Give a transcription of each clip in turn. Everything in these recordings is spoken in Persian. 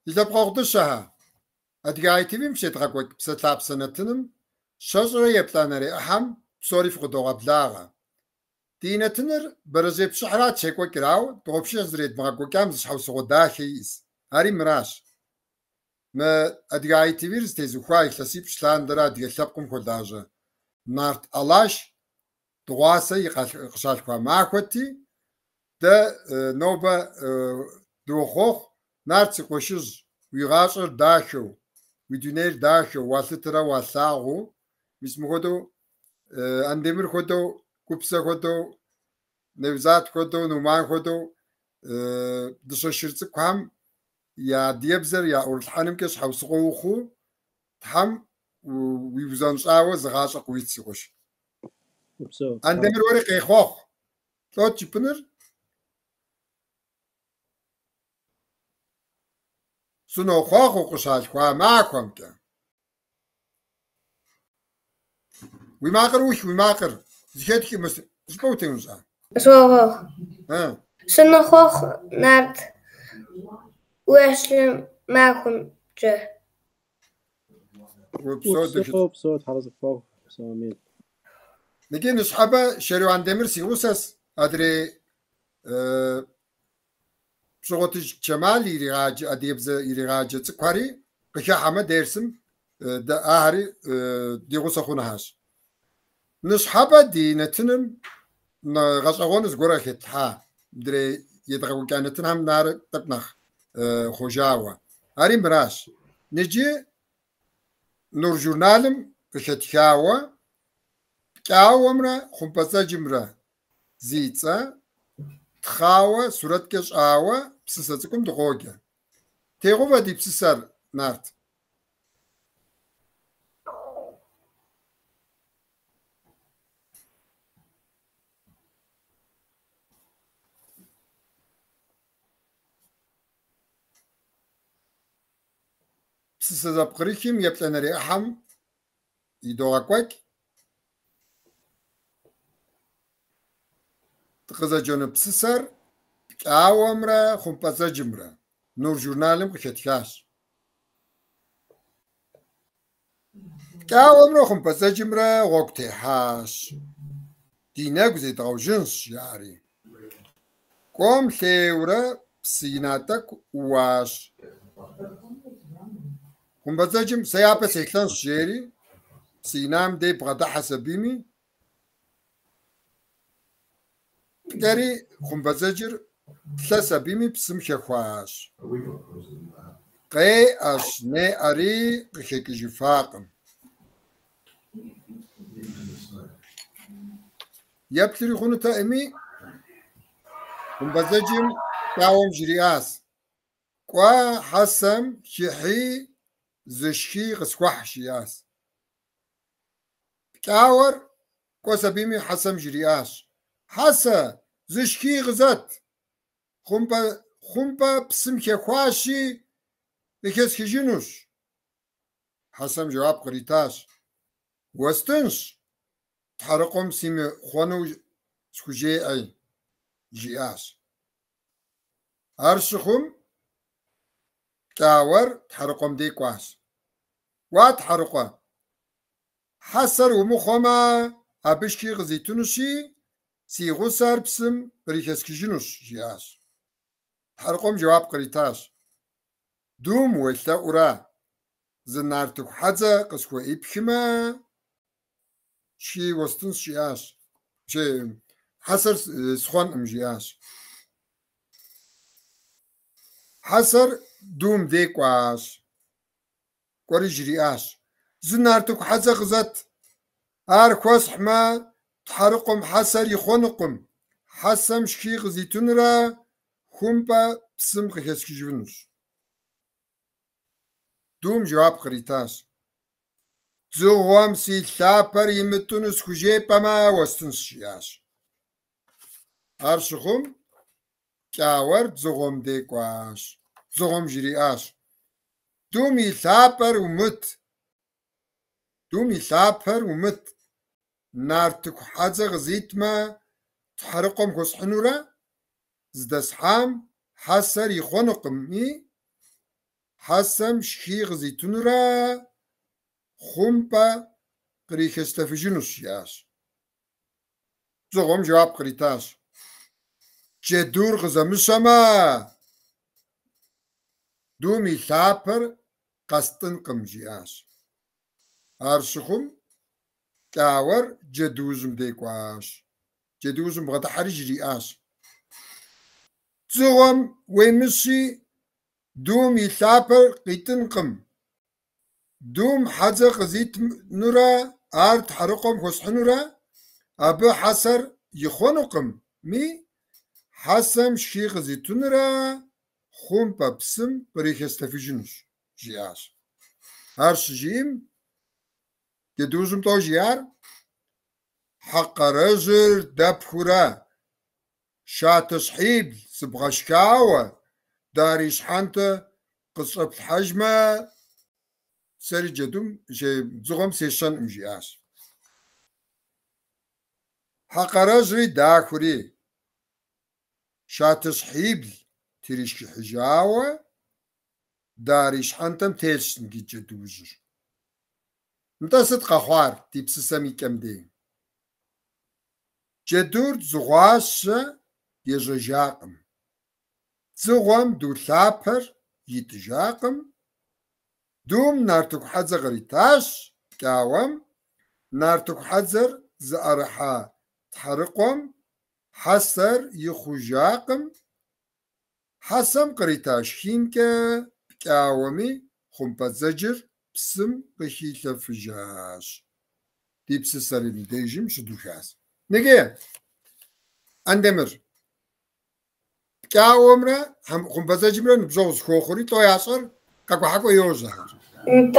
إذا بقعدشها أدقايتي بمشي تغاكوك بستلاب سنتنم شجرة يبلانري أحم بصوري فقدوغا بلاغا دينتنر برزي بشحرات شيكوا كراو توبشي زريد مغاكو كامز شحوسو داخيس هاري مراش ما أدقايتي بيرز تيزو خواي خلاسي بشلان درا ديالتابكم خداجة نارت ألاش دواسي يقشال خوا ماكوتي دا نوبة دوخوخ نارت قوشز ويغاشر داخو ويدونير داخو والترا والثاغو ميسمو أندمر خدو كوبسا خدو نوزات خدو نومان خدو دشو شرطك هم يا ديبزر يا أولحانم كش حوسقو خو تحم ويوزانش آوز غاشق ويتسي خوش أندمر ورق إخوخ تلوت جبنر سنو خوخ وقشال خوا معكم كان ويماقر ويماقر زيادك مس سبوتين وزان سوخ سنو خوخ نارت واسلم معكم جه وبصوت حرز فوق سواميل نجي نصحابه شريو عند دمر سيروسس أدري شغوت جمال يراج أديبز يراج تقاري قشة حما درسم دا أهري ديغوس خونهاش نصحابه دي نتنم غشغون زغورا كتها دري يدغو كانت هم نار تبنخ خوجاوا هاري مراش نجي نور جورنالم كشتكاوا كاومرا خمبزا جمرا زيتسا تخاوا صورت كش آوا بسساتكم دغوجا تيغو ودي بسسر نارت بسسا بقريكيم يبلنري أحم يدوغاكوك تقزا جون بسسر كاومرا خمبزا جمرا نور جورنالم كشتكاش كاومرا خمبزا جمرا غوكتي حاش ديناك زي دغوجنس ياري كوم ثيورا بسيناتك واش خمبزا جم سيابا سيكلان شيري سينام دي بغدا حسبيمي قاري خمبزاجر ثلاثة بيمي بسم شخواش قي أشني أري قشيك جفاقم يبتري خونو تأمي خمبزاجم تاوم جرياس قوا حسم شحي زشكي غسكوح شياس كاور قوا سبيمي حسم جرياس حسا زشكي غزت خمبا بسم كخواشي بكس كجنوش حسم جواب قريتاش وستنش تحرقهم سيم خوانو سكوجي اي جياش ارشخم كاور تحرقهم دي كواش واتحرقوا حسر ومخوما ابشكي غزيتونشي سيغو سار بسم بريكس كجنوش جياش حرقهم جواب قريتاش دوم ولا أورا زنارتك حزا قسكو إبخما شي وستنس جياش شي حسر سخون أم جياش حسر دوم ديكواش قري جرياش زنارتك حزا غزت أركوس حما تحرقم حسر يخونقم حسم شكي غزيتون را خمبا بسم غيسكي جونش دوم جواب قريتاس زوام سي ثابر يمتونس خجي بما وستنس شياش أرشخم كاور زوغم ديكواش زوغم جرياش دومي ثابر ومت نارتك حاجة غزيتما تحرقهم كسحنورا زدسحام حسر يخونقم حسم شخي غزيتون را خمبا قريك استفجنوس ياس زغم جواب قريتاس جدور غزمسما دومي ثابر قستن قمجياس أرسخم كاور جدوزم ديكواس جدوزم غدا حرج رياس زغم ويمسي دومي ثابر قيتنقم دوم حزق غزيت نورا آرت حرقم خسحنورا أبو حسر يخونقم مي حسم شخي غزيتون را خون بابسم بريخ استفيجنوش جياش هرش جيم يدوزم تو جيار حق رجل دبخورا شاتش حيب سبغشكاوة داريش حانت قصة الحجمة سري جدوم زغم سيشان امجياش حق رجل داخوري شاتش حيب تريشكي حجاوة داريش حانتم تيلش نجي جدوزر انتا صدق خوار تيبس سامي كم دي جدور زغاش يجاقم زغم دو ثابر يتجاقم دوم نارتوك حزر غريتاش كاوم نارتوك حزر زأرحا تحرقم حسر يخجاقم حسم قريتاش هينكا كاومي خمبا زجر بسم بخيلة فجاش دي بس سرين ديجم شدوشاس نجي عندمر كاومرا هم خمبا زجر نبزوز خوخوري تو ياسر كاكو حقو يوزا انت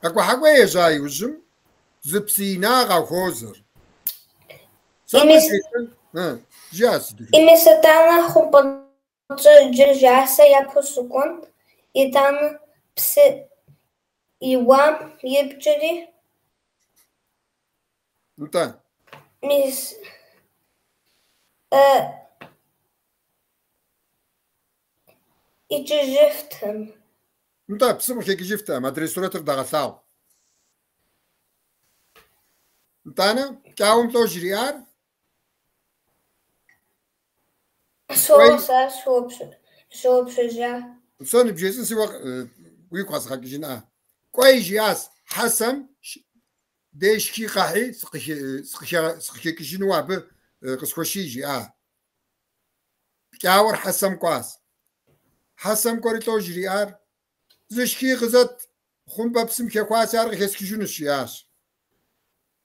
كاكو حقو يوزا يوزم زبسينا غاو خوزر جاس إمي ستانا خمبا جرجاسة يا بوسكون يتانا بس يوام يبجري انت ميس يجفتهم انت بسمو كيك جفتها ما ادري سورة دغثاو انت انا كاوم تو جريار شو بشجع سوني بجيسن سوا ويقاس حق جنا كوي جياس حسم ديش كي قاحي سقشي كشنوا ب قسكوشي جي كاور حسم كواس حسم كوري تو جريار زشكي غزت خون بابسم كي كواس يار خس كشنو شياس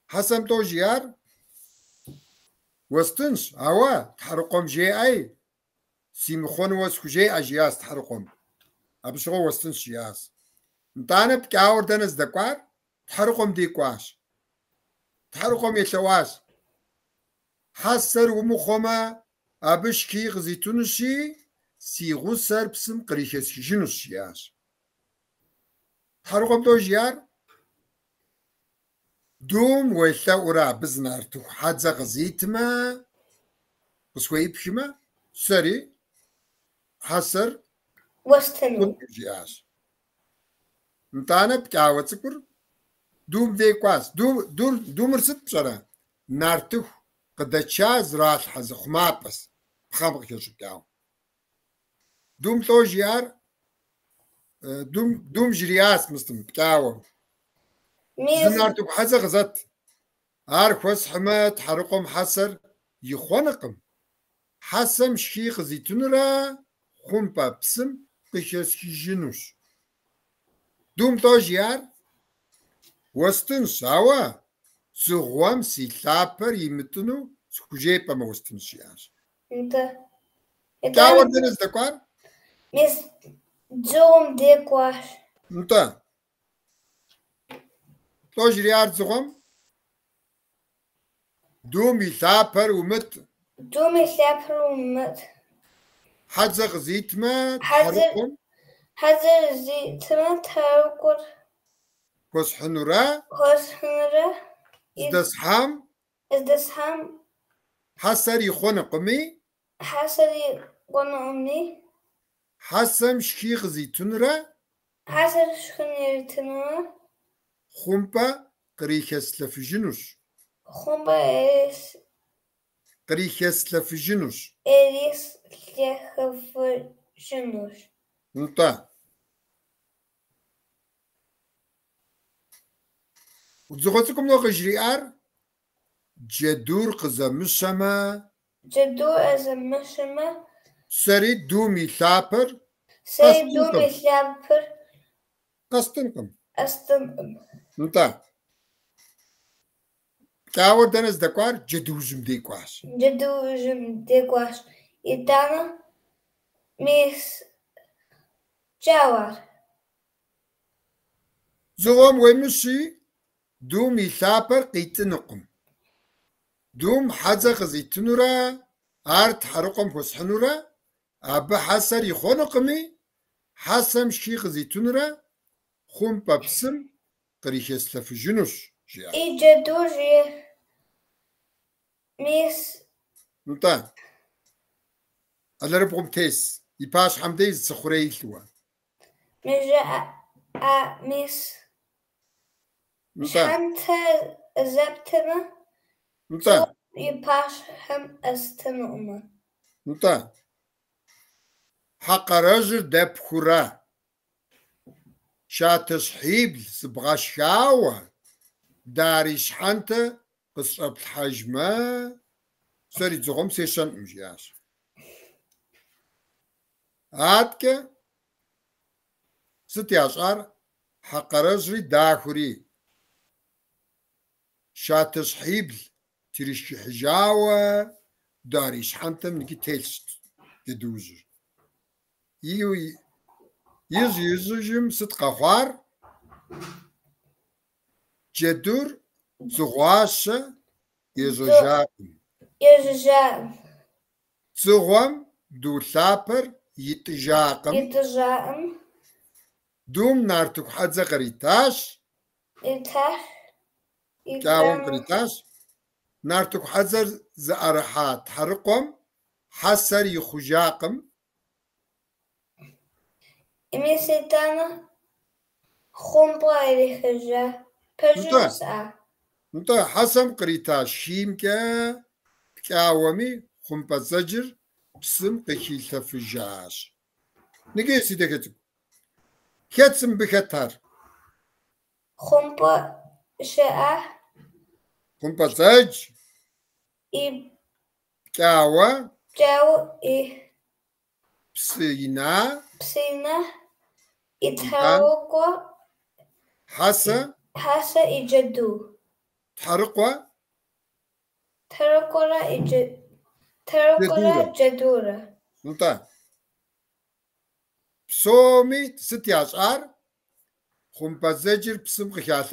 حسم تو جيار وستنش اوا تحرقم جي اي سيمخون وسكو جي اجياس تحرقم ابشغو وستنش جياس انتانا بكاور دنس دكوار تحرقم ديكواش تحرقم يتواش حسر ومخوما ابشكي غزيتونشي سيغو سر بسم قريشس جنوش جياس تحرقم تو جيار دوم ويثورا بزنارتو حادزا غزيتما بسوي بشما سري حسر وستنو جياس انتانا بكاوة تكر دوم دي كواس دوم رست بشرا نارتو قد تشاز راس حز خمابس بخابق كيشو بكاو دوم تو جيار دوم جرياس مستم بكاوة زنارتو حزا غزت عارخوس حمات حرقم حسر يخونقم حسم شيخ زيتون را خمبا بسم قشسكي جنوش دوم تو جيار وستن شاوا سغوام سي ثابر يمتنو سكوجيبا ما وستن شياش انت كاور دنس دكوار ميس جوم ديكواش انت تو جريار زغوم دومي ثابر ومت دومي ثابر ومت حزق زيتما حرقم حزر زيتما تهرقر كوس حنورا كوس حنورا ازدسحام حسر يخون قمي حسري قنعمني حسم شكي غزيتونرا حسر شخنيرتنا خمبا قريكس لفجنوش خمبا قريكس لفجنوش إريس لخف جنوش نطا وتزغطكم لو غجريار جدور قزمشما جدو أزمشما سري دومي ثابر سيدو مثلابر قصتنكم أستنقم نطا كاور دنس دكوار جدوجم ديكواش جدو جم ديقواش إدانا ميس جاوار زغم ومشي دومي ثابر قيتنقم دوم حزا غزيتنورا ارت حرقم فسحنورا أبا حسر يخونقمي حسم شي غزيتنورا خم بابسم قريشس لفجنوش جيا إي جدو جي ميس نتا ألا ربكم تيس يباش حمدي زخوري لوا مجا ميس نتا شانتا زبتنا نتا يباش هم أستنقم نتا حق رجل دبخورا شاتش حيبل سبغاشاوة داريش حانتا قصرب الحجمة سوري زغم سيشن مجياش عادك ستي أشعر حق رجل داخوري شاتش حيبل تريش حجاوة داريش حانتا منكي تيلست يدوزر يزوجم صدق خوار جدور زغواش يزوجاكم يجا زغوام دو ثابر يتجاكم يتجاءم دوم نارتك حدزة قريتاش إتاح كاوم قريتاش نارتك حدزة زأرحات حرقم حسر يخجاكم إميسيتانا خمبا إليخجا بجوز نتا حسم قريتاش شيمكا كاومي خمبا زجر بسم قشيل تفجاش نجي سيدكتك كتسم بكتر خمبا شاء خمبا زج إي كاوة جو إي بسينا بسينا إتهاوكو حسا حاسة إجدو تحرقوا تركورا تركورا جدورة نتا بسومي ستي أشعار خمبا زجر بسم قشيل